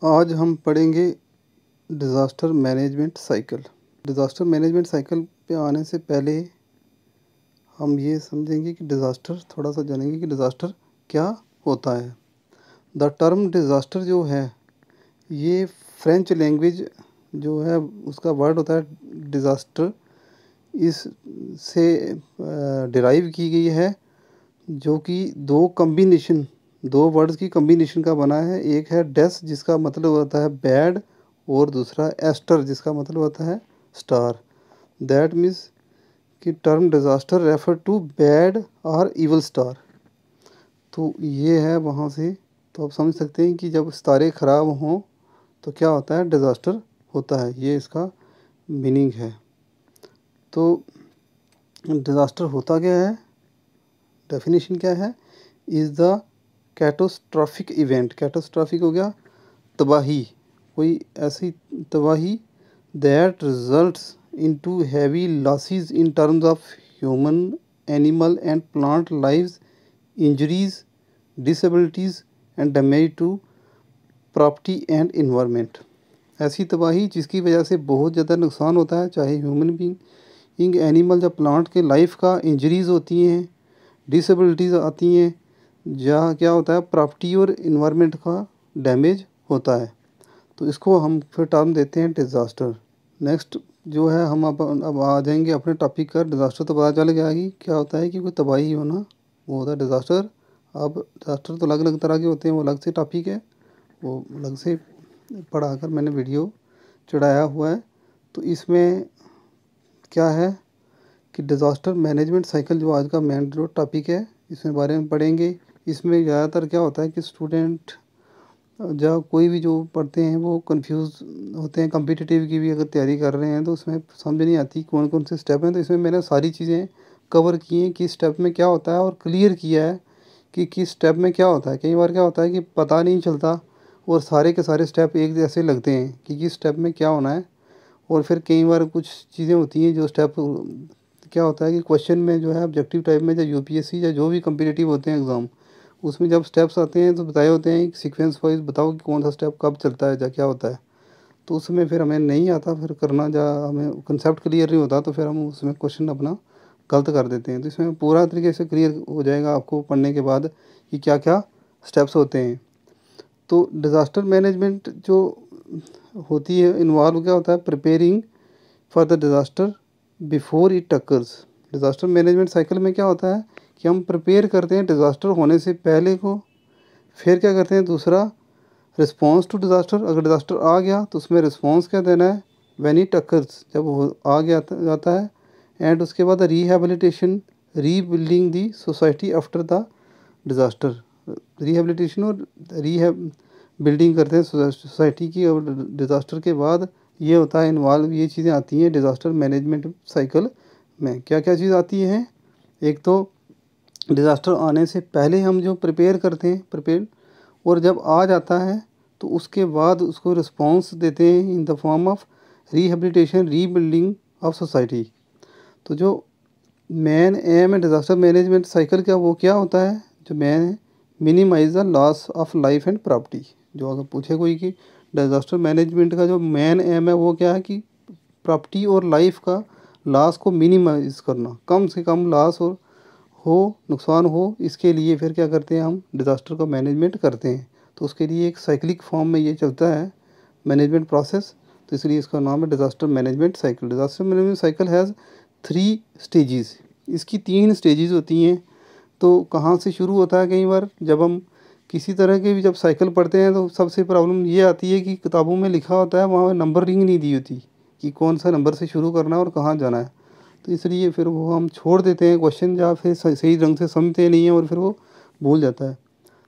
आज हम पढ़ेंगे disaster management cycle. Disaster management cycle पे आने से पहले हम ये समझेंगे कि डिज़ास्टर थोड़ा सा जानेंगे कि डिज़ास्टर क्या होता है। द टर्म डिज़ास्टर जो है ये फ्रेंच लैंग्वेज जो है उसका वर्ड होता है डिज़ास्टर, इससे डिराइव की गई है, जो कि दो वर्ड्स की कम्बिनेशन का बना है। एक है डेस जिसका मतलब होता है बैड और दूसरा एस्टर जिसका मतलब होता है स्टार। दैट मीन्स कि term disaster refer to bad और इवल स्टार। तो ये है वहाँ से, तो आप समझ सकते हैं कि जब सितारे ख़राब हों तो क्या होता है, डिज़ास्टर होता है। ये इसका मीनिंग है। तो डिज़ास्टर होता क्या है, डेफिनेशन क्या है, is the catastrophic event. Catastrophic हो गया तबाही, कोई ऐसी तबाही that results into heavy losses in terms of human, animal and plant lives, injuries, disabilities and damage to property and environment. ऐसी तबाही जिसकी वजह से बहुत ज़्यादा नुकसान होता है, चाहे ह्यूमन बीइंग, एनिमल या प्लांट के लाइफ का इंजरीज़ होती हैं, डिसेबिलिटीज़ आती हैं, जहाँ क्या होता है प्रॉपर्टी और इन्वायरमेंट का डैमेज होता है। तो इसको हम फिर टर्म देते हैं डिज़ास्टर। नेक्स्ट जो है हम अब आ जाएंगे अपने टॉपिक का। डिज़ास्टर तो पता चल गया कि क्या होता है, कि कोई तबाही होना वो होता है डिज़ास्टर। अब डिज़ास्टर तो अलग अलग तरह के होते हैं, वो अलग से टॉपिक है, वो अलग से पढ़ाकर मैंने वीडियो चढ़ाया हुआ है। तो इसमें क्या है कि डिज़ास्टर मैनेजमेंट साइकिल जो आज का मेन जो टॉपिक है, इसमें बारे में पढ़ेंगे। इसमें ज़्यादातर क्या होता है कि स्टूडेंट जब कोई भी जो पढ़ते हैं वो कंफ्यूज होते हैं। कम्पिटिटिव की भी अगर तैयारी कर रहे हैं तो उसमें समझ नहीं आती कौन कौन से स्टेप हैं। तो इसमें मैंने सारी चीज़ें कवर की हैं कि स्टेप में क्या होता है, और क्लियर किया है कि किस स्टेप में क्या होता है। कई बार क्या होता है कि पता नहीं चलता और सारे के सारे स्टेप एक जैसे लगते हैं कि किस स्टेप में क्या होना है। और फिर कई बार कुछ चीज़ें होती हैं जो स्टेप क्या होता है कि क्वेश्चन में जो है ऑब्जेक्टिव टाइप में, या यूपीएससी या जो भी कम्पिटिटिव होते हैं एग्ज़ाम, उसमें जब स्टेप्स आते हैं तो बताए होते हैं सीक्वेंस वाइज, बताओ कि कौन सा स्टेप कब चलता है या क्या होता है। तो उसमें फिर हमें नहीं आता फिर करना, या हमें कंसेप्ट क्लियर नहीं होता तो फिर हम उसमें क्वेश्चन अपना गलत कर देते हैं। तो इसमें पूरा तरीके से क्लियर हो जाएगा आपको पढ़ने के बाद कि क्या क्या स्टेप्स होते हैं। तो डिज़ास्टर मैनेजमेंट जो होती है इन्वॉल्व क्या होता है, preparing for the disaster before it occurs. Disaster management cycle में क्या होता है कि हम प्रिपेयर करते हैं डिज़ास्टर होने से पहले को। फिर क्या करते हैं, दूसरा रिस्पॉन्स टू डिज़ास्टर। अगर डिज़ास्टर आ गया तो उसमें रिस्पॉन्स क्या देना है, व्हेन इट अकर्स, जब वो आ गया जाता है। एंड उसके बाद rehabilitation, rebuilding the society after the disaster. Rehabilitation और बिल्डिंग करते हैं सोसाइटी की, और डिज़ास्टर के बाद ये होता है इन्वॉल्व, ये चीज़ें आती हैं डिज़ास्टर मैनेजमेंट साइकिल में। क्या क्या चीज़ आती हैं, एक तो डिज़ास्टर आने से पहले हम जो प्रिपेयर करते हैं प्रिपेयर, और जब आ जाता है तो उसके बाद उसको रिस्पॉन्स देते हैं in the form of rehabilitation, rebuilding of society. तो जो मेन एम है डिज़ास्टर मैनेजमेंट साइकिल का, वो क्या होता है, जो मेन है minimise the loss of life and property. जो अगर पूछे कोई कि डिज़ास्टर मैनेजमेंट का जो मेन एम है वो क्या है, कि प्रॉपर्टी और लाइफ का लॉस को मिनिमाइज करना, कम से कम लॉस हो नुकसान हो, इसके लिए फिर क्या करते हैं हम डिज़ास्टर का मैनेजमेंट करते हैं। तो उसके लिए एक साइक्लिक फॉर्म में ये चलता है मैनेजमेंट प्रोसेस, तो इसलिए इसका नाम है disaster management cycle. Disaster management cycle has 3 stages. इसकी 3 स्टेजेस होती हैं। तो कहाँ से शुरू होता है, कई बार जब हम किसी तरह के भी जब साइकिल पढ़ते हैं तो सबसे प्रॉब्लम ये आती है कि किताबों में लिखा होता है, वहाँ नंबरिंग नहीं दी होती कि कौन सा नंबर से शुरू करना है और कहाँ जाना है। तो इसलिए फिर वो हम छोड़ देते हैं क्वेश्चन, या फिर सही ढंग से समझते नहीं हैं और फिर वो भूल जाता है।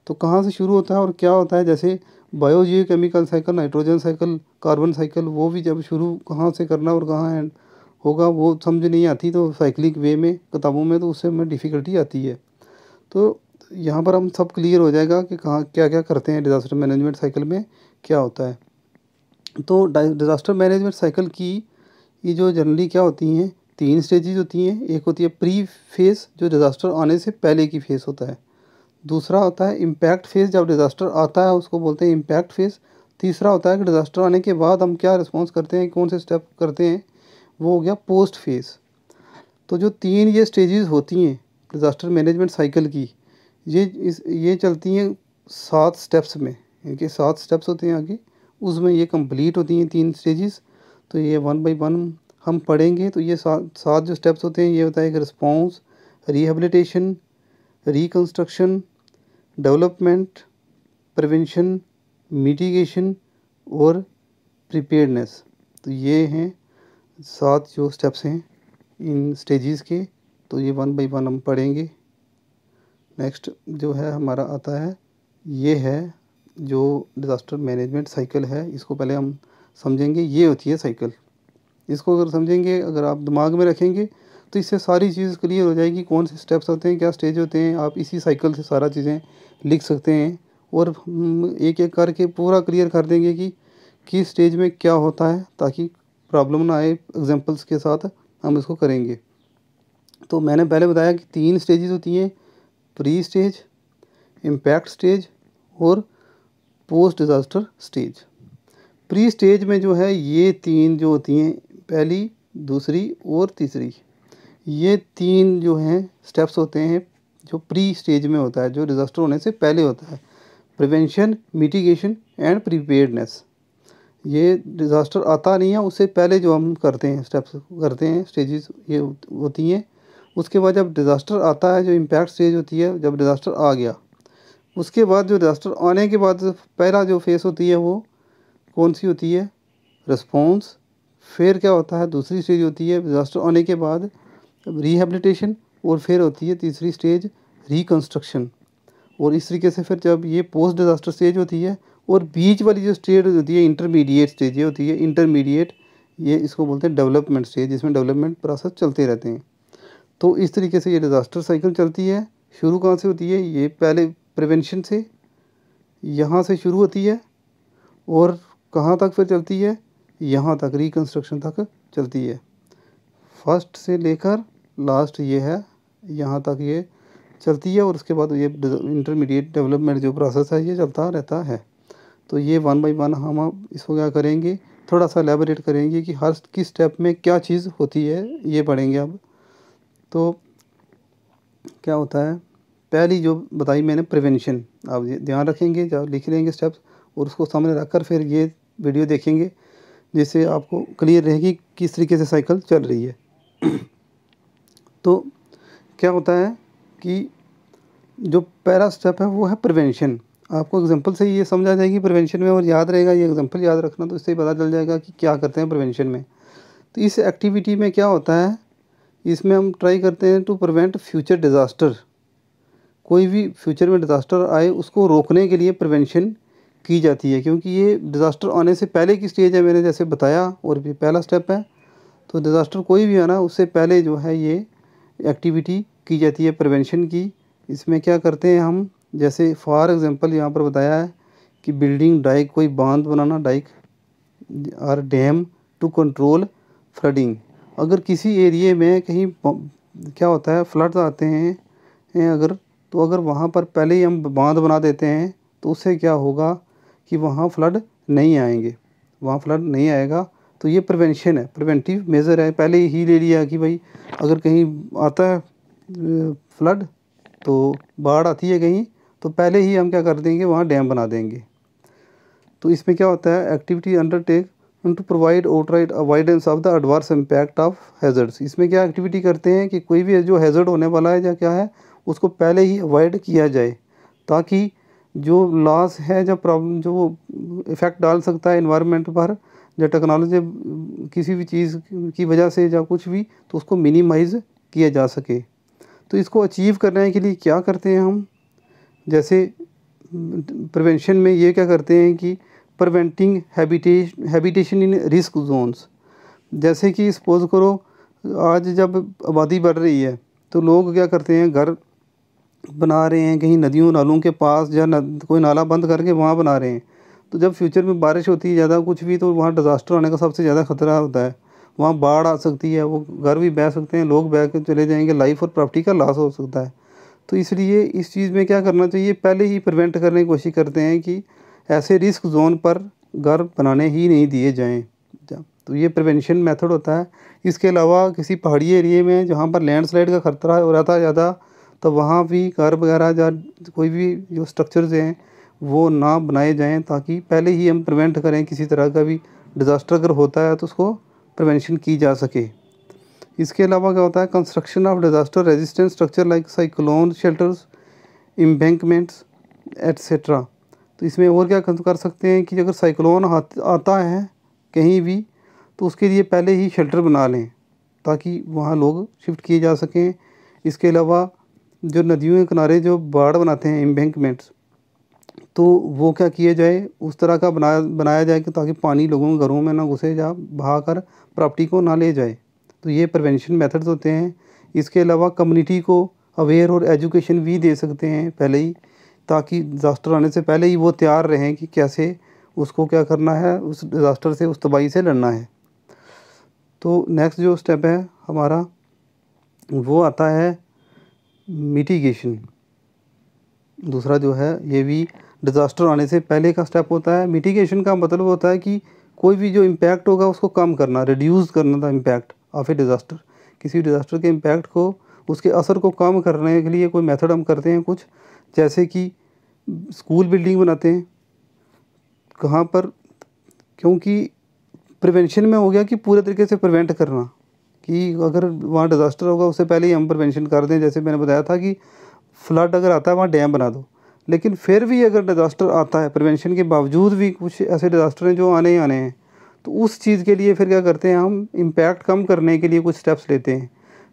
तो कहाँ से शुरू होता है और क्या होता है, जैसे biogeochemical cycle, nitrogen cycle, carbon cycle, वो भी जब शुरू कहाँ से करना और कहाँ एंड होगा वो समझ नहीं आती, तो साइक्लिक वे में किताबों में तो उससे हमें डिफ़िकल्टी आती है। तो यहाँ पर हम सब क्लियर हो जाएगा कि कहाँ क्या क्या करते हैं डिज़ास्टर मैनेजमेंट साइकिल में क्या होता है। तो डिज़ास्टर मैनेजमेंट साइकिल की ये जो जनरली क्या होती हैं, 3 स्टेजेस होती हैं। एक होती है प्री फेज़, जो डिज़ास्टर आने से पहले की फेज़ होता है। दूसरा होता है इम्पैक्ट फेज़, जब डिज़ास्टर आता है उसको बोलते हैं इम्पैक्ट फेज़। तीसरा होता है कि डिज़ास्टर आने के बाद हम क्या रिस्पॉन्स करते हैं, कौन से स्टेप करते हैं, वो हो गया पोस्ट फेज़। तो जो 3 ये स्टेजेस होती हैं डिज़ास्टर मैनेजमेंट साइकिल की, ये चलती हैं 7 स्टेप्स में। इनके 7 स्टेप्स होते हैं आगे, उसमें ये कंप्लीट होती हैं 3 स्टेजेस। तो ये 1 बाय 1 हम पढ़ेंगे। तो ये 7 जो स्टेप्स होते हैं, ये होता है कि response, rehabilitation, reconstruction, development, prevention, mitigation और प्रिपेयर्डनेस। तो ये हैं 7 जो स्टेप्स हैं इन स्टेजेस के। तो ये 1 बाय 1 हम पढ़ेंगे। नेक्स्ट जो है हमारा आता है, ये है जो डिज़ास्टर मैनेजमेंट साइकिल है, इसको पहले हम समझेंगे। ये होती है साइकिल, इसको अगर समझेंगे, अगर आप दिमाग में रखेंगे तो इससे सारी चीज़ क्लियर हो जाएगी, कौन से स्टेप्स होते हैं, क्या स्टेज होते हैं। आप इसी साइकिल से सारा चीज़ें लिख सकते हैं और एक एक करके पूरा क्लियर कर देंगे कि किस स्टेज में क्या होता है, ताकि प्रॉब्लम ना आए। एग्जांपल्स के साथ हम इसको करेंगे। तो मैंने पहले बताया कि 3 स्टेजेस होती हैं, प्री स्टेज, इम्पैक्ट स्टेज और post disaster stage. Pre stage में जो है ये 3 जो होती हैं, पहली, दूसरी और तीसरी, ये 3 जो हैं स्टेप्स होते हैं जो प्री स्टेज में होता है, जो डिज़ास्टर होने से पहले होता है। Prevention, mitigation and preparedness. ये डिज़ास्टर आता नहीं है उससे पहले जो हम करते हैं, स्टेप्स करते हैं, स्टेजेस ये होती हैं। उसके बाद जब डिज़ास्टर आता है, जो इम्पैक्ट स्टेज होती है, जब डिज़ास्टर आ गया, उसके बाद जो डिज़ास्टर आने के बाद पहला जो फेस होती है वो कौन सी होती है, रिस्पॉन्स। फिर क्या होता है, दूसरी स्टेज होती है डिज़ास्टर आने के बाद रिहेबिलिटेशन, और फिर होती है तीसरी स्टेज रिकंस्ट्रक्शन। और इस तरीके से फिर जब ये पोस्ट डिज़ास्टर स्टेज होती है, और बीच वाली जो स्टेज होती है इंटरमीडिएट स्टेज, ये होती है इंटरमीडिएट, ये इसको बोलते हैं डेवलपमेंट स्टेज, जिसमें डेवलपमेंट प्रोसेस चलते रहते हैं। तो इस तरीके से ये डिज़ास्टर साइकिल चलती है। शुरू कहाँ से होती है, ये पहले प्रिवेंशन से, यहाँ से शुरू होती है और कहाँ तक फिर चलती है, यहाँ तक, रिकंस्ट्रक्शन तक चलती है। फर्स्ट से लेकर लास्ट ये है, यहाँ तक ये चलती है। और उसके बाद ये इंटरमीडिएट डेवलपमेंट जो प्रोसेस है ये चलता रहता है। तो ये 1 बाय 1 हम इसको क्या करेंगे, थोड़ा सा एलैबोरेट करेंगे कि हर किस स्टेप में क्या चीज़ होती है, ये पढ़ेंगे अब। तो क्या होता है, पहली जो बताई मैंने प्रिवेंशन, आप ये ध्यान रखेंगे, जब लिख लेंगे स्टेप्स और उसको सामने रखकर फिर ये वीडियो देखेंगे, जिससे आपको क्लियर रहेगी किस तरीके से साइकिल चल रही है। तो क्या होता है कि जो पहला स्टेप है वो है प्रिवेंशन। आपको एग्जांपल से ये समझ आ जाएगी प्रिवेंशन में, और याद रहेगा, ये एग्जांपल याद रखना, तो इससे पता चल जाएगा कि क्या करते हैं प्रिवेंशन में। तो इस एक्टिविटी में क्या होता है, इसमें हम ट्राई करते हैं टू प्रिवेंट फ्यूचर डिज़ास्टर। कोई भी फ्यूचर में डिज़ास्टर आए उसको रोकने के लिए प्रिवेंशन की जाती है, क्योंकि ये डिज़ास्टर आने से पहले की स्टेज है, मैंने जैसे बताया, और ये पहला स्टेप है। तो डिज़ास्टर कोई भी आना उससे पहले जो है ये एक्टिविटी की जाती है प्रिवेंशन की। इसमें क्या करते हैं हम, जैसे फॉर एग्जांपल यहाँ पर बताया है कि बिल्डिंग डाइक, कोई बांध बनाना, डाइक और डैम टू कंट्रोल फ्लडिंग। अगर किसी एरिए में कहीं क्या होता है, फ्लड्स आते हैं अगर, तो अगर वहाँ पर पहले ही हम बांध बना देते हैं तो उससे क्या होगा कि वहाँ फ्लड नहीं आएंगे, वहाँ फ्लड नहीं आएगा। तो ये प्रिवेंशन है, प्रिवेंटिव मेज़र है। पहले ही ले लिया कि भाई अगर कहीं आता है फ्लड, तो बाढ़ आती है कहीं, तो पहले ही हम क्या कर देंगे, वहाँ डैम बना देंगे। तो इसमें क्या होता है, activity undertake to provide outright avoidance of the adverse impact of hazards. इसमें क्या एक्टिविटी करते हैं कि कोई भी जो हैज़र्ड होने वाला है या क्या है, उसको पहले ही अवॉइड किया जाए, ताकि जो लॉस है, जब प्रॉब्लम जो इफ़ेक्ट डाल सकता है इन्वायरमेंट पर, या टेक्नोलॉजी किसी भी चीज़ की वजह से या कुछ भी, तो उसको मिनिमाइज़ किया जा सके। तो इसको अचीव करने के लिए क्या करते हैं हम, जैसे प्रिवेंशन में ये क्या करते हैं कि preventing habitation in risk zones. जैसे कि सपोज़ करो आज जब आबादी बढ़ रही है, तो लोग क्या करते हैं, घर बना रहे हैं कहीं नदियों नालों के पास, या कोई नाला बंद करके वहाँ बना रहे हैं। तो जब फ्यूचर में बारिश होती है ज़्यादा कुछ भी, तो वहाँ डिज़ास्टर होने का सबसे ज़्यादा ख़तरा होता है। वहाँ बाढ़ आ सकती है, वो घर भी बह सकते हैं, लोग बह के चले जाएंगे, लाइफ और प्रॉपर्टी का लॉस हो सकता है। तो इसलिए इस चीज़ में क्या करना चाहिए, पहले ही प्रिवेंट करने की कोशिश करते हैं कि ऐसे रिस्क जोन पर घर बनाने ही नहीं दिए जाएँ। तो ये प्रिवेंशन मेथड होता है। इसके अलावा किसी पहाड़ी एरिया में जहाँ पर लैंडस्लाइड का खतरा हो रहता है ज़्यादा, तो वहाँ भी घर वगैरह या कोई भी जो स्ट्रक्चर्स हैं वो ना बनाए जाएँ, ताकि पहले ही हम प्रिवेंट करें किसी तरह का भी डिज़ास्टर अगर होता है तो उसको प्रिवेंशन की जा सके। इसके अलावा क्या होता है, construction of disaster resistant structure like cyclone shelters, embankments etcetera. तो इसमें और क्या कर सकते हैं कि अगर साइक्लोन आता है कहीं भी, तो उसके लिए पहले ही शेल्टर बना लें ताकि वहाँ लोग शिफ्ट किए जा सकें। इसके अलावा जो नदियों के किनारे जो बाड़ बनाते हैं एम्बैंकमेंट्स, तो वो क्या किया जाए, उस तरह का बनाया जाए कि ताकि पानी लोगों के घरों में ना घुसे या बहाकर प्रॉपर्टी को ना ले जाए। तो ये प्रिवेंशन मेथड्स होते हैं। इसके अलावा कम्युनिटी को अवेयर और एजुकेशन भी दे सकते हैं पहले ही, ताकि डिज़ास्टर आने से पहले ही वो तैयार रहें कि कैसे उसको क्या करना है, उस डिज़ास्टर से, उस तबाही से लड़ना है। तो नेक्स्ट जो स्टेप है हमारा वो आता है मिटिगेशन। दूसरा जो है ये भी डिज़ास्टर आने से पहले का स्टेप होता है। मिटिगेशन का मतलब होता है कि कोई भी जो इम्पैक्ट होगा उसको कम करना, रिड्यूस करना the impact of a disaster. किसी डिज़ास्टर के इम्पैक्ट को, उसके असर को कम करने के लिए कोई मेथड हम करते हैं कुछ, जैसे कि स्कूल बिल्डिंग बनाते हैं। कहाँ पर, क्योंकि प्रिवेंशन में हो गया कि पूरे तरीके से प्रिवेंट करना, कि अगर वहाँ डिज़ास्टर होगा उससे पहले ही हम प्रिवेंशन कर दें। जैसे मैंने बताया था कि फ्लड अगर आता है वहाँ डैम बना दो, लेकिन फिर भी अगर डिज़ास्टर आता है, प्रिवेंशन के बावजूद भी कुछ ऐसे डिज़ास्टर हैं जो आने ही आने हैं, तो उस चीज़ के लिए फिर क्या करते हैं, हम इम्पैक्ट कम करने के लिए कुछ स्टेप्स लेते हैं।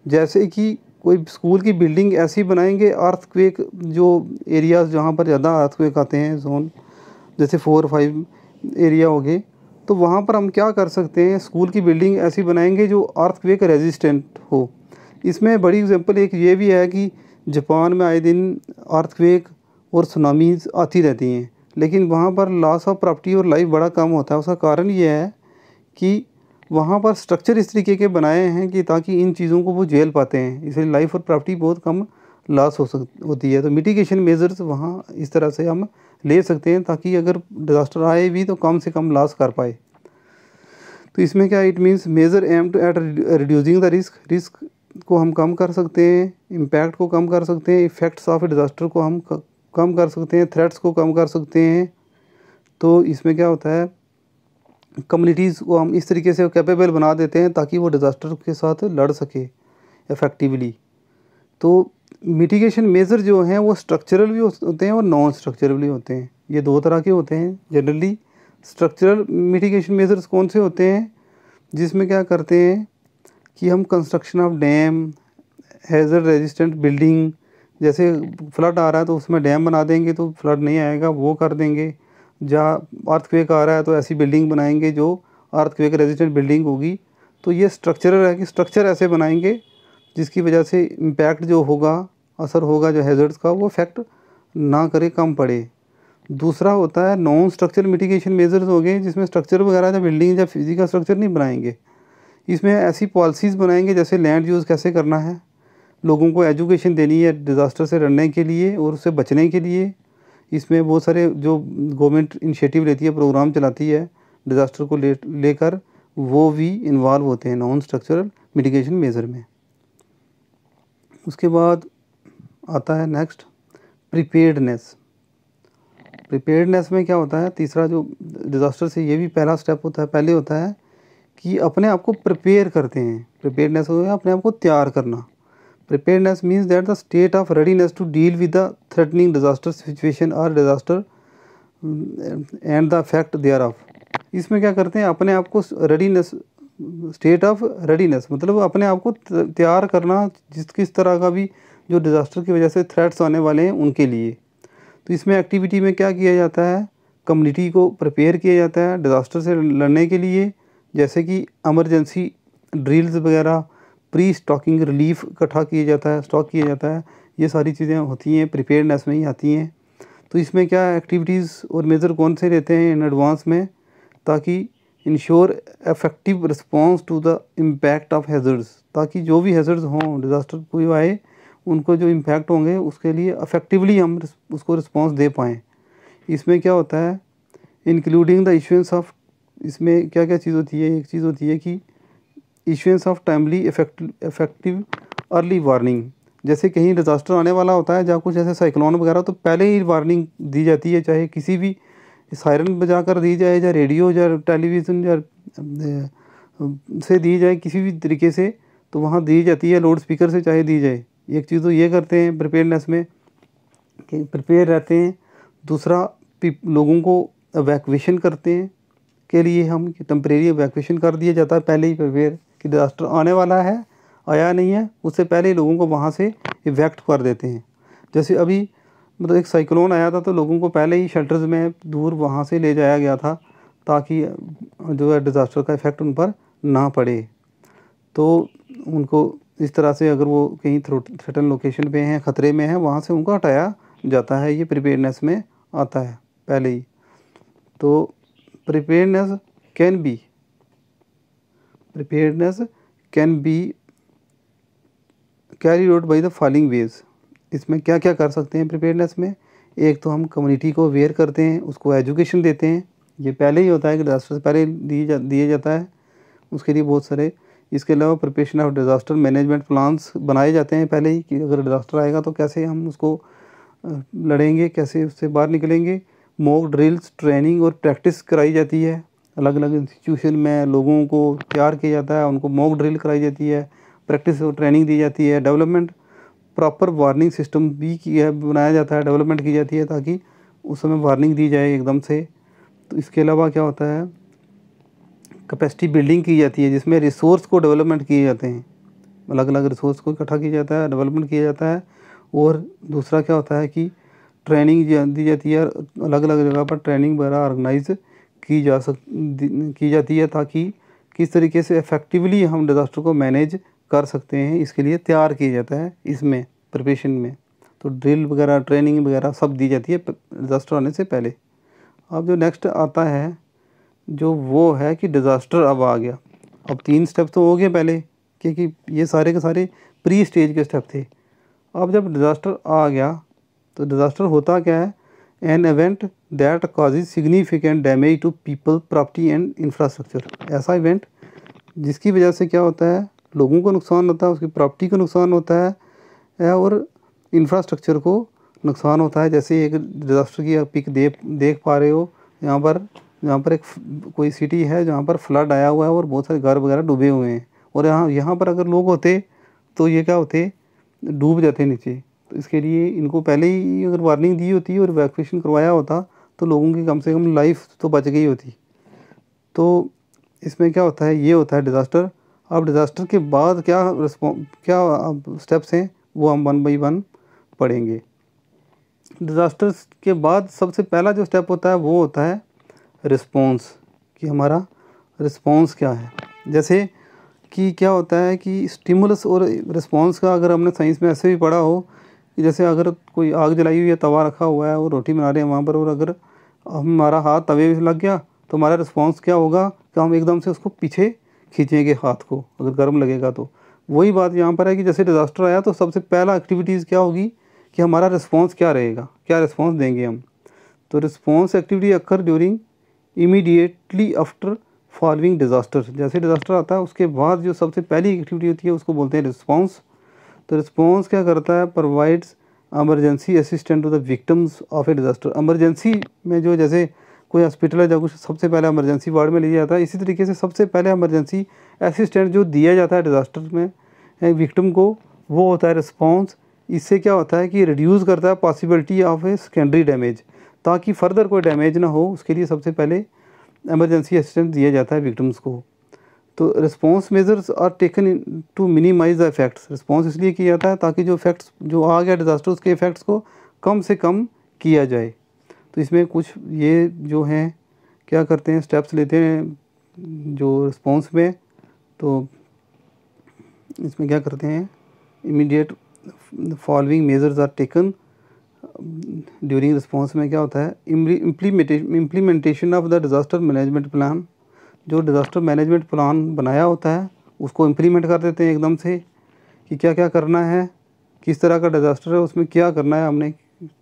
जैसे कि कोई स्कूल की बिल्डिंग ऐसी बनाएंगे, अर्थक्वेक जो एरियाज़ जहाँ पर ज़्यादा अर्थक्वेक आते हैं, जोन जैसे 4-5 एरिया हो गए, तो वहाँ पर हम क्या कर सकते हैं, स्कूल की बिल्डिंग ऐसी बनाएंगे जो अर्थक्वेक रेजिस्टेंट हो। इसमें बड़ी एग्जांपल एक ये भी है कि जापान में आए दिन अर्थक्वेक और सुनामीज़ आती रहती हैं, लेकिन वहाँ पर लॉस ऑफ प्रॉपर्टी और लाइफ बड़ा कम होता है। उसका कारण ये है कि वहाँ पर स्ट्रक्चर इस तरीके के बनाए हैं कि ताकि इन चीज़ों को वो झेल पाते हैं, इसलिए लाइफ और प्रॉपर्टी बहुत कम लॉस होती है। तो मिटिगेशन मेजर्स वहाँ इस तरह से हम ले सकते हैं ताकि अगर डिज़ास्टर आए भी तो कम से कम लॉस कर पाए। तो इसमें क्या, it means measure aim to at reducing the risk को हम कम कर सकते हैं, इम्पैक्ट को कम कर सकते हैं, इफ़ेक्ट्स ऑफ डिज़ास्टर को हम कम कर सकते हैं, थ्रेट्स को कम कर सकते हैं। तो इसमें क्या होता है, कम्युनिटीज़ को हम इस तरीके से कैपेबल बना देते हैं ताकि वो डिज़ास्टर के साथ लड़ सके इफ़ेक्टिवली। तो मिटिगेशन मेजर जो हैं वो स्ट्रक्चरल भी होते हैं और नॉन स्ट्रक्चरल भी होते हैं। ये दो तरह के होते हैं जनरली। स्ट्रक्चरल मिटिगेशन मेजर्स कौन से होते हैं, जिसमें क्या करते हैं कि हम construction of dam, hazard resistant building, जैसे फ्लड आ रहा है तो उसमें डैम बना देंगे तो फ्लड नहीं आएगा, वो कर देंगे। जहाँ अर्थक्वेक आ रहा है तो ऐसी बिल्डिंग बनाएंगे जो अर्थक्वेक रेजिस्टेंट बिल्डिंग होगी। तो ये स्ट्रक्चरल है कि स्ट्रक्चर ऐसे बनाएंगे जिसकी वजह से इम्पैक्ट जो होगा, असर होगा जो हैज़र्ड्स का, वो इफेक्ट ना करे, कम पड़े। दूसरा होता है नॉन स्ट्रक्चरल मिटिगेशन मेजर्स हो गए, जिसमें स्ट्रक्चर वगैरह या बिल्डिंग या फिजिकल स्ट्रक्चर नहीं बनाएंगे। इसमें ऐसी पॉलिसीज़ बनाएंगे जैसे लैंड यूज़ कैसे करना है, लोगों को एजुकेशन देनी है डिज़ास्टर से लड़ने के लिए और उससे बचने के लिए। इसमें बहुत सारे जो गवर्नमेंट इनिशिएटिव लेती है, प्रोग्राम चलाती है डिज़ास्टर को लेकर, वो भी इन्वॉल्व होते हैं नॉन स्ट्रक्चरल मिटिगेशन मेजर में। उसके बाद आता है नेक्स्ट प्रिपेयर्डनेस। प्रिपेयर्डनेस में क्या होता है, तीसरा जो डिज़ास्टर से ये भी पहला स्टेप होता है, पहले होता है कि अपने आप को प्रिपेयर करते हैं। प्रिपेयर्डनेस हो गया अपने आप को तैयार करना। Preparedness means that the state of readiness to deal with the threatening disaster situation और disaster and the effect there of. इसमें क्या करते हैं, अपने आप को रेडीनेस, स्टेट ऑफ रेडीनेस मतलब अपने आप को तैयार करना किस तरह का भी जो डिज़ास्टर की वजह से थ्रेट्स आने वाले हैं उनके लिए। तो इसमें एक्टिविटी में क्या किया जाता है, कम्युनिटी को प्रिपेयर किया जाता है डिज़ास्टर से लड़ने के लिए, जैसे कि इमरजेंसी ड्रिल्स वगैरह, प्री स्टॉकिंग रिलीफ इकट्ठा किया जाता है, स्टॉक किया जाता है। ये सारी चीज़ें होती हैं, प्रिपेयर्डनेस में ही आती हैं। तो इसमें क्या एक्टिविटीज़ और मेजर कौन से रहते हैं इन एडवांस में, ताकि ensure effective response to the impact of hazards, ताकि जो भी हैज़र्ड्स हों, डिज़ास्टर कोई आए, उनको जो इम्पैक्ट होंगे उसके लिए इफेक्टिवली हम उसको रिस्पांस दे पाएँ। इसमें क्या होता है, इंक्लूडिंग द इशुएंस ऑफ, इसमें क्या क्या चीज़ होती है, एक चीज़ होती है कि issuance of timely effective early warning. जैसे कहीं डिज़ास्टर आने वाला होता है, जहाँ कुछ ऐसे साइक्लोन वगैरह, तो पहले ही वार्निंग दी जाती है, चाहे किसी भी सायरन बजा कर दी जाए, या रेडियो या टेलीविज़न या से दी जाए, किसी भी तरीके से तो वहाँ दी जाती है, लाउड स्पीकर से चाहे दी जाए। एक चीज़ तो ये करते हैं प्रिपेयरनेस में कि प्रिपेयर रहते हैं। दूसरा, लोगों को एवैक्यूएशन करते हैं, के लिए हम टेम्परेरी एवैक्यूएशन कर दिया जाता है पहले ही प्रिपेयर, कि डिज़ास्टर आने वाला है, आया नहीं है, उससे पहले ही लोगों को वहाँ से इवैक्ट कर देते हैं। जैसे अभी मतलब एक साइक्लोन आया था, तो लोगों को पहले ही शेल्टर्स में दूर वहाँ से ले जाया गया था, ताकि जो है डिज़ास्टर का इफ़ेक्ट उन पर ना पड़े। तो उनको इस तरह से, अगर वो कहीं थ्रेटन लोकेशन पे हैं, ख़तरे में हैं, वहाँ से उनको हटाया जाता है। ये प्रिपेयरनेस में आता है पहले ही। तो preparedness can be carry out by the following veg. इसमें क्या क्या कर सकते हैं प्रिपेयरनेस में? एक तो हम कम्युनिटी को अवेयर करते हैं, उसको एजुकेशन देते हैं। ये पहले ही होता है कि डिज़ास्टर से पहले दिया जाता है, उसके लिए बहुत सारे। इसके अलावा preparation of disaster management plans बनाए जाते हैं पहले ही, कि अगर डिज़ास्टर आएगा तो कैसे हम उसको लड़ेंगे, कैसे उससे बाहर निकलेंगे। मॉक ड्रिल्स, ट्रेनिंग और प्रैक्टिस कराई जाती है। अलग अलग इंस्टीट्यूशन में लोगों को तैयार किया जाता है, उनको मॉक ड्रिल कराई जाती है, प्रैक्टिस और ट्रेनिंग दी जाती है। डेवलपमेंट, प्रॉपर वार्निंग सिस्टम भी बनाया जाता है, डेवलपमेंट की जाती है, ताकि उस समय वार्निंग दी जाए एकदम से। तो इसके अलावा क्या होता है, कैपेसिटी बिल्डिंग की जाती है, जिसमें रिसोर्स को डेवलपमेंट किए जाते हैं, अलग अलग रिसोर्स को इकट्ठा किया जाता है, डेवलपमेंट किया जाता है। और दूसरा क्या होता है कि ट्रेनिंग दी जाती है, अलग अलग जगह पर ट्रेनिंग वगैरह ऑर्गेनाइज की जाती है, ताकि किस तरीके से इफ़ेक्टिवली हम डिज़ास्टर को मैनेज कर सकते हैं, इसके लिए तैयार किया जाता है इसमें प्रिपरेशन में। तो ड्रिल वगैरह, ट्रेनिंग वगैरह सब दी जाती है डिज़ास्टर आने से पहले। अब जो नेक्स्ट आता है, जो वो है कि डिज़ास्टर अब आ गया। अब 3 स्टेप तो हो गए पहले, क्योंकि ये सारे के सारे प्री स्टेज के स्टेप थे। अब जब डिज़ास्टर आ गया, तो डिज़ास्टर होता क्या है? An event that causes significant damage to people, property and infrastructure. ऐसा इवेंट जिसकी वजह से क्या होता है, लोगों को नुकसान होता है, उसकी प्रॉपर्टी को नुकसान होता है और इंफ्रास्ट्रक्चर को नुकसान होता है। जैसे एक डिज़ास्टर की आप पिक देख पा रहे हो, यहाँ पर एक कोई सिटी है जहाँ पर फ्लड आया हुआ है और बहुत सारे घर वगैरह डूबे हुए हैं, और यहाँ पर अगर लोग होते तो ये क्या होते, डूब जाते नीचे। तो इसके लिए इनको पहले ही अगर वार्निंग दी होती और इवैक्यूएशन करवाया होता, तो लोगों की कम से कम लाइफ तो बच गई होती। तो इसमें क्या होता है, ये होता है डिज़ास्टर। अब डिज़ास्टर के बाद क्या स्टेप्स हैं, वो हम 1 बाई 1 पढ़ेंगे। डिज़ास्टर के बाद सबसे पहला जो स्टेप होता है, वो होता है रिस्पॉन्स, कि हमारा रिस्पॉन्स क्या है। जैसे कि क्या होता है कि स्टिमुलस और रिस्पॉन्स का, अगर हमने साइंस में ऐसे भी पढ़ा हो कि जैसे अगर कोई आग जलाई हुई है, तवा रखा हुआ है और रोटी बना रहे हैं वहाँ पर, और अगर हमारा हाथ तवे में लग गया, तो हमारा रिस्पॉन्स क्या होगा कि हम एकदम से उसको पीछे खींचेंगे हाथ को, अगर गर्म लगेगा तो। वही बात यहाँ पर है कि जैसे डिज़ास्टर आया, तो सबसे पहला एक्टिविटीज़ क्या होगी कि हमारा रिस्पॉन्स क्या रहेगा, क्या रिस्पॉन्स देंगे हम। तो रिस्पॉन्स एक्टिविटी अकर during immediately after following disaster. जैसे डिज़ास्टर आता है, उसके बाद जो सबसे पहली एक्टिविटी होती है, उसको बोलते हैं रिस्पॉन्स। तो रिस्पॉन्स क्या करता है, provides emergency assistant to the victims of a disaster. Emergency में जो, जैसे कोई हॉस्पिटल है, जब कुछ सबसे पहले एमरजेंसी वार्ड में लिया जाता है, इसी तरीके से सबसे पहले एमरजेंसी असिस्टेंट जो दिया जाता है डिज़ास्टर में विक्टिम को, वो होता है रिस्पॉन्स। इससे क्या होता है कि रिड्यूस करता है possibility of a secondary damage, ताकि फर्दर कोई डैमेज ना हो, उसके लिए सबसे पहले एमरजेंसी असिस्टेंस दिया जाता है विक्टिम्स को। तो response measures are taken to minimise the effects. Response इसलिए किया जाता है ताकि जो इफेक्ट्स जो आ गया डिज़ास्टर, उसके इफेक्ट्स को कम से कम किया जाए। तो इसमें कुछ ये जो हैं क्या करते हैं, स्टेप्स लेते हैं जो रिस्पॉन्स में। तो इसमें क्या करते हैं, immediate following measures are taken during response में क्या होता है, implementation of the disaster management plan. जो डिज़ास्टर मैनेजमेंट प्लान बनाया होता है, उसको इम्प्लीमेंट कर देते हैं एकदम से, कि क्या क्या करना है, किस तरह का डिज़ास्टर है, उसमें क्या करना है हमने।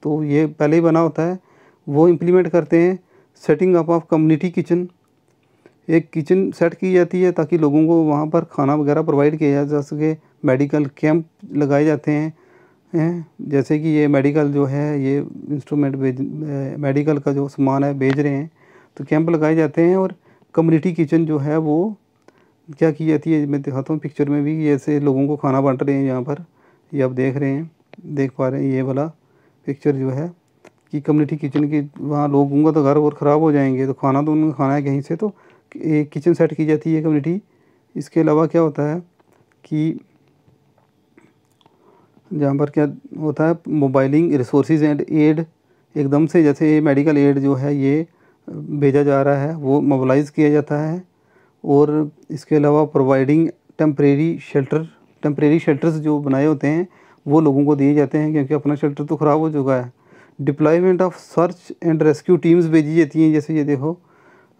तो ये पहले ही बना होता है, वो इम्प्लीमेंट करते हैं। Setting up of community kitchen, एक किचन सेट की जाती है ताकि लोगों को वहाँ पर खाना वगैरह प्रोवाइड किया जा सके। मेडिकल कैंप लगाए जाते हैं, जैसे कि ये मेडिकल जो है ये इंस्ट्रूमेंट मेडिकल का जो सामान है भेज रहे हैं, तो कैंप लगाए जाते हैं। और कम्युनिटी किचन जो है वो क्या की जाती है, मैं दिखाता हूँ पिक्चर में भी, ऐसे लोगों को खाना बांट रहे हैं। यहाँ पर ये आप देख पा रहे हैं ये वाला पिक्चर जो है कि कम्युनिटी किचन की, वहाँ लोगों का तो घर और ख़राब हो जाएंगे, तो खाना तो उनको खाना है कहीं से, तो एक किचन सेट की जाती है कम्युनिटी। इसके अलावा क्या होता है कि जहाँ पर क्या होता है, मोबाइलिंग रिसोर्सेज एंड एड, एकदम से जैसे मेडिकल एड जो है ये भेजा जा रहा है वो मोबालाइज़ किया जाता है। और इसके अलावा प्रोवाइडिंग टेम्परेरी शेल्टर्स जो बनाए होते हैं वो लोगों को दिए जाते हैं, क्योंकि अपना शेल्टर तो ख़राब हो चुका है। Deployment of search and rescue teams भेजी जाती हैं, जैसे ये देखो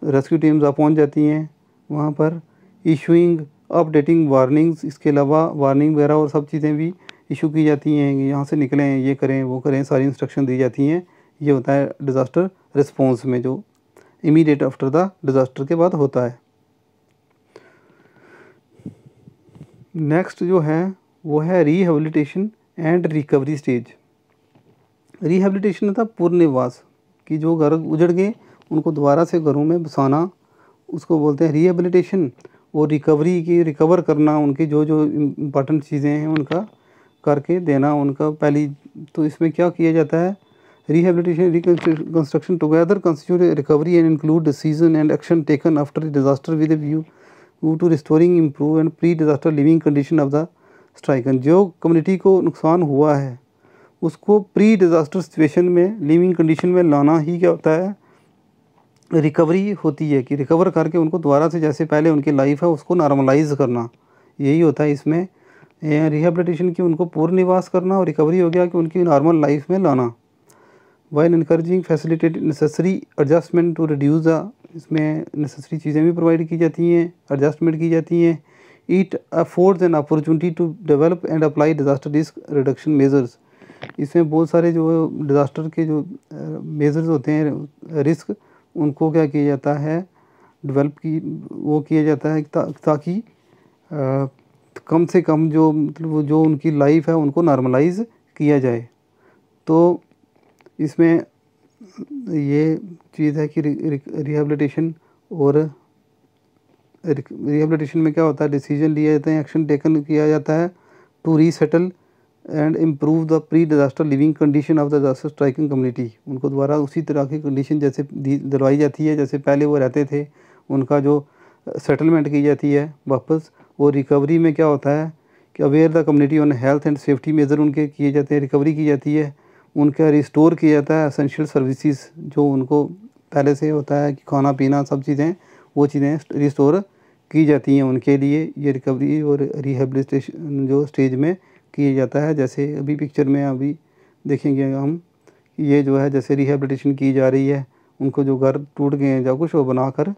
रेस्क्यू टीम्स आप पहुँच जाती हैं वहाँ पर। इशूइंग अपडेटिंग वार्निंग्स, इसके अलावा वार्निंग वगैरह और सब चीज़ें भी इशू की जाती हैं, यहाँ से निकलें, ये करें, वो करें, सारी इंस्ट्रक्शन दी जाती हैं। ये होता है डिज़ास्टर रिस्पॉन्स में, जो इमीडिएट आफ्टर द डिज़ास्टर के बाद होता है। नेक्स्ट जो है वो है rehabilitation and recovery stage. Rehabilitation था पुनर्वास, कि जो घर उजड़ गए उनको दोबारा से घरों में बसाना, उसको बोलते हैं रिहेबिलिटेशन। और रिकवरी की, रिकवर करना, उनकी जो जो इम्पॉर्टेंट चीज़ें हैं उनका करके देना उनका पहली। तो इसमें क्या किया जाता है, rehabilitation reconstruction together constitute recovery and include decision and action taken after disaster with view to restoring improve and pre disaster living condition of the stricken. जो कम्युनिटी को नुकसान हुआ है उसको प्री डिजास्टर सिचुएशन में, लिविंग कंडीशन में लाना ही क्या होता है, रिकवरी होती है। कि रिकवर करके उनको दोबारा से जैसे पहले उनकी लाइफ है उसको नॉर्मलाइज करना, यही होता है इसमें रिहेबिलिटेशन की, उनको पुनर्वास करना। और रिकवरी हो गया कि उनकी नॉर्मल लाइफ में लाना। While encouraging facilitate necessary adjustment to reduce the, इसमें नेसेसरी चीज़ें भी प्रोवाइड की जाती हैं, एडजस्टमेंट की जाती हैं। It affords an opportunity to develop and apply disaster risk reduction measures. इसमें बहुत सारे जो डिज़ास्टर के जो मेजर्स होते हैं, रिस्क, उनको क्या किया जाता है, डेवलप की वो किया जाता है ताकि कम से कम जो मतलब जो उनकी लाइफ है उनको नॉर्मलाइज किया जाए। तो इसमें ये चीज़ है कि रिहेबिलिटेशन और रिहेबिलिटेशन में क्या होता है, डिसीजन लिए जाते हैं, एक्शन टेकन किया जाता है to resettle and improve the pre disaster living condition of the disaster striking community. उनको दोबारा उसी तरह की कंडीशन जैसे दिलवाई जाती है जैसे पहले वो रहते थे, उनका जो सेटलमेंट की जाती है वापस। और रिकवरी में क्या होता है कि aware the community on health and safety major उनके किए जाते हैं, रिकवरी की जाती है, उनका रिस्टोर किया जाता है एसेंशियल सर्विसेज, जो उनको पहले से होता है कि खाना पीना सब चीज़ें, वो चीज़ें रिस्टोर की जाती हैं उनके लिए। ये रिकवरी और रिहेबिलिटेशन जो स्टेज में किया जाता है। जैसे अभी पिक्चर में अभी देखेंगे हम, ये जो है जैसे रिहेबिलिटेशन की जा रही है, उनको जो घर टूट गए हैं या कुछ वो बना कर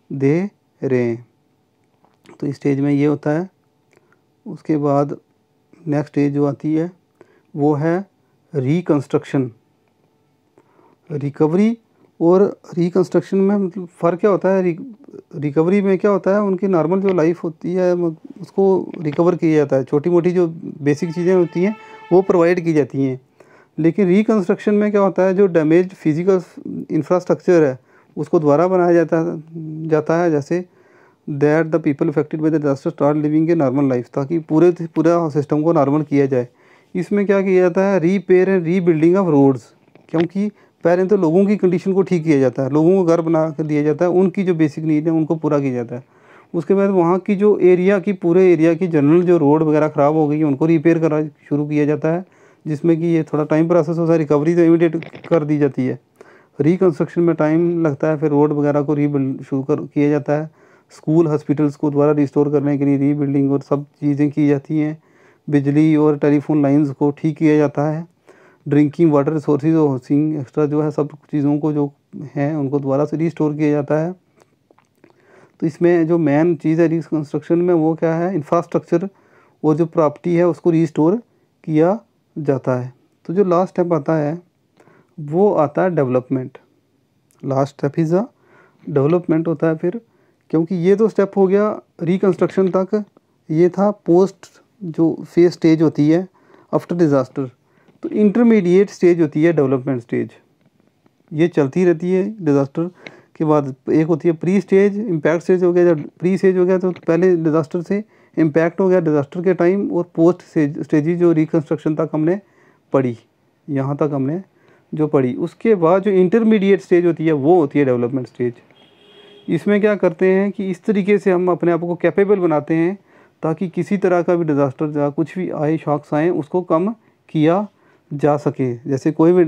दे रहे हैं। तो इस स्टेज में ये होता है। उसके बाद नेक्स्ट स्टेज जो आती है वो है रिकंस्ट्रक्शन। रिकवरी और रिकंस्ट्रक्शन में मतलब फ़र्क क्या होता है, रिकवरी में क्या होता है, उनकी नॉर्मल जो लाइफ होती है उसको रिकवर किया जाता है, छोटी मोटी जो बेसिक चीज़ें होती हैं वो प्रोवाइड की जाती हैं। लेकिन रिकंस्ट्रक्शन में क्या होता है, जो डैमेज फिजिकल इंफ्रास्ट्रक्चर है उसको दोबारा बनाया जाता है जैसे that the people affected by the disaster start living a normal life, ताकि पूरा सिस्टम को नॉर्मल किया जाए। इसमें क्या किया जाता है, repair and rebuilding of roads, क्योंकि पहले तो लोगों की कंडीशन को ठीक किया जाता है, लोगों को घर बना कर दिया जाता है, उनकी जो बेसिक नीड है उनको पूरा किया जाता है। उसके बाद वहाँ की जो एरिया की, पूरे एरिया की जनरल जो रोड वगैरह ख़राब हो गई है उनको रिपेयर करा शुरू किया जाता है, जिसमें कि ये थोड़ा टाइम प्रोसेस होता है। रिकवरी तो इमीडिएट कर दी जाती है, रिकंस्ट्रक्शन में टाइम लगता है, फिर रोड वगैरह को रीबिल्ड शुरू किया जाता है। स्कूल हॉस्पिटल्स को दोबारा रिस्टोर करने के लिए रीबिल्डिंग और सब चीज़ें की जाती हैं। बिजली और टेलीफोन लाइंस को ठीक किया जाता है। ड्रिंकिंग वाटर रिसोर्सेज और हाउसिंग एक्स्ट्रा जो है सब चीज़ों को जो हैं उनको दोबारा से रिस्टोर किया जाता है। तो इसमें जो मेन चीज़ है रिकंस्ट्रक्शन में वो क्या है, इंफ्रास्ट्रक्चर और जो प्रॉपर्टी है उसको रिस्टोर किया जाता है। तो जो लास्ट स्टेप आता है वो आता है development. Last step is the development होता है फिर, क्योंकि ये तो स्टेप हो गया रिकंस्ट्रक्शन तक, ये था पोस्ट जो फेज स्टेज होती है आफ्टर डिज़ास्टर। तो इंटरमीडिएट स्टेज होती है डेवलपमेंट स्टेज, ये चलती रहती है डिज़ास्टर के बाद। एक होती है प्री स्टेज, इम्पैक्ट स्टेज हो गया। जब प्री स्टेज हो गया तो पहले डिज़ास्टर से इम्पैक्ट हो गया डिज़ास्टर के टाइम, और पोस्ट स्टेज जो रिकंस्ट्रक्शन तक हमने पढ़ी, यहाँ तक हमने जो पढ़ी। उसके बाद जो इंटरमीडिएट स्टेज होती है वो होती है डेवलपमेंट स्टेज। इसमें क्या करते हैं कि इस तरीके से हम अपने आप को कैपेबल बनाते हैं ताकि किसी तरह का भी डिज़ास्टर या कुछ भी आए, शॉक्स आए, उसको कम किया जा सके। जैसे कोई भी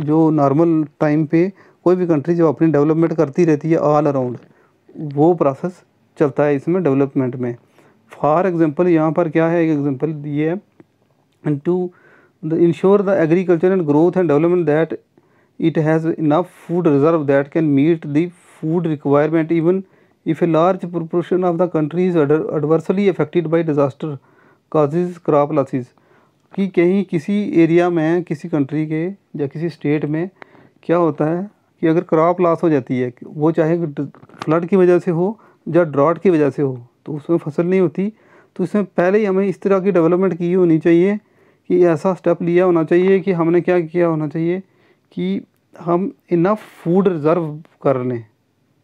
जो नॉर्मल टाइम पे कोई भी कंट्री जो अपनी डेवलपमेंट करती रहती है ऑल अराउंड, वो प्रोसेस चलता है इसमें डेवलपमेंट में। फॉर एग्जांपल यहाँ पर क्या है, एक एग्जांपल ये है, to ensure the agriculture and growth and development that it has enough food reserve that can meet the food requirement even if a large proportion of the country is adversely affected by disaster causes crop losses। कि कहीं किसी area में, किसी country के या किसी state में क्या होता है कि अगर क्रॉप लॉस हो जाती है, वो चाहे फ्लड की वजह से हो या ड्रॉट की वजह से हो, तो उसमें फसल नहीं होती। तो इसमें पहले ही हमें इस तरह की डेवलपमेंट की होनी चाहिए कि ऐसा स्टेप लिया होना चाहिए कि हमने क्या किया होना चाहिए कि हम इनफ फूड रिज़र्व कर लें,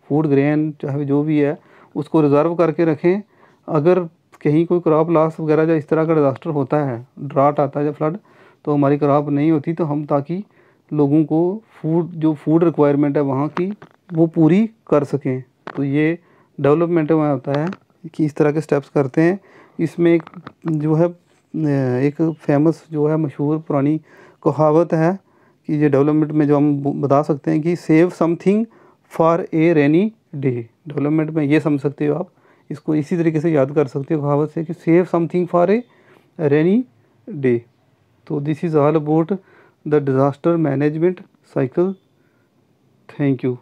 फूड ग्रेन चाहे जो भी है उसको रिज़र्व करके रखें। अगर कहीं कोई क्रॉप लॉस वगैरह या इस तरह का डिज़ास्टर होता है, ड्राट आता है या फ्लड, तो हमारी क्रॉप नहीं होती, तो हम ताकि लोगों को फूड रिक्वायरमेंट है वहाँ की वो पूरी कर सकें। तो ये डेवलपमेंट में होता है कि इस तरह के स्टेप्स करते हैं। इसमें एक जो है एक फेमस जो है मशहूर पुरानी कहावत है कि ये डेवलपमेंट में जो हम बता सकते हैं कि save something for a rainy day. Development में ये समझ सकते हो आप, इसको इसी तरीके से याद कर सकते हो कहावत से कि save something for a rainy day. तो this is all about the disaster management cycle. Thank you.